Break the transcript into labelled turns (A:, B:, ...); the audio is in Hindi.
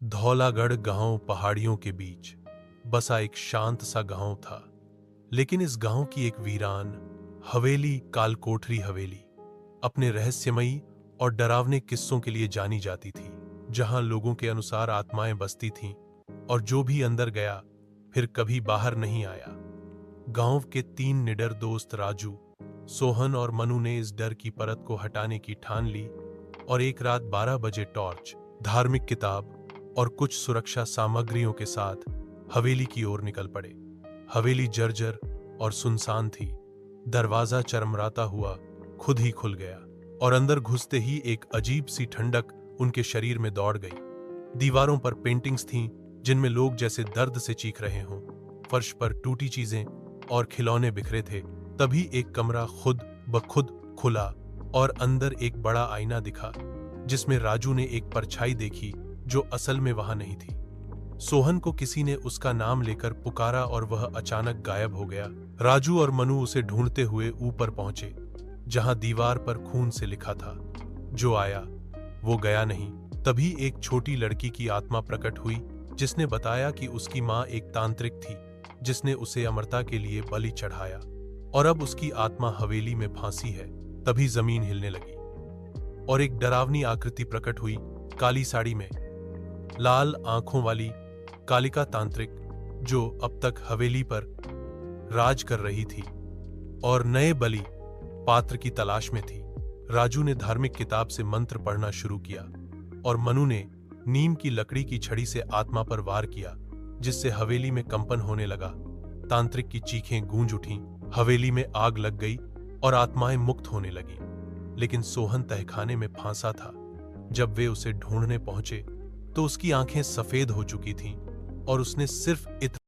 A: धौलागढ़ गांव पहाड़ियों के बीच बसा एक शांत सा गांव था। लेकिन इस गांव की एक वीरान हवेली, कालकोठरी हवेली, अपने रहस्यमयी और डरावने किस्सों के लिए जानी जाती थी, जहां लोगों के अनुसार आत्माएं बसती थीं और जो भी अंदर गया फिर कभी बाहर नहीं आया। गांव के 3 निडर दोस्त राजू, सोहन और मनु ने इस डर की परत को हटाने की ठान ली और एक रात 12 बजे टॉर्च, धार्मिक किताब और कुछ सुरक्षा सामग्रियों के साथ हवेली की ओर निकल पड़े। हवेली जर्जर और सुनसान थी। दरवाजा चरमराता हुआ खुद ही खुल गया और अंदर घुसते ही एक अजीब सी ठंडक उनके शरीर में दौड़ गई। दीवारों पर पेंटिंग्स थीं जिनमें लोग जैसे दर्द से चीख रहे हों। फर्श पर टूटी चीजें और खिलौने बिखरे थे। तभी एक कमरा खुद ब खुद खुला और अंदर एक बड़ा आईना दिखा, जिसमें राजू ने एक परछाई देखी जो असल में वहां नहीं थी। सोहन को किसी ने उसका नाम लेकर पुकारा और वह अचानक गायब हो गया। राजू और मनु उसे ढूंढते हुए ऊपर पहुंचे, जहां दीवार पर खून से लिखा था, जो आया वो गया नहीं। तभी एक छोटी लड़की की आत्मा प्रकट हुई, जिसने बताया कि उसकी मां एक तांत्रिक थी जिसने उसे अमरता के लिए बलि चढ़ाया और अब उसकी आत्मा हवेली में फांसी है। तभी जमीन हिलने लगी और एक डरावनी आकृति प्रकट हुई, काली साड़ी में, लाल आंखों वाली कालिका तांत्रिक, जो अब तक हवेली पर राज कर रही थी और नए बलि पात्र की तलाश में थी। राजू ने धार्मिक किताब से मंत्र पढ़ना शुरू किया और मनु ने नीम की लकड़ी की छड़ी से आत्मा पर वार किया, जिससे हवेली में कंपन होने लगा। तांत्रिक की चीखें गूंज उठीं, हवेली में आग लग गई और आत्माएं मुक्त होने लगी। लेकिन सोहन तहखाने में फांसा था। जब वे उसे ढूंढने पहुंचे तो उसकी आंखें सफेद हो चुकी थीं और उसने सिर्फ इतना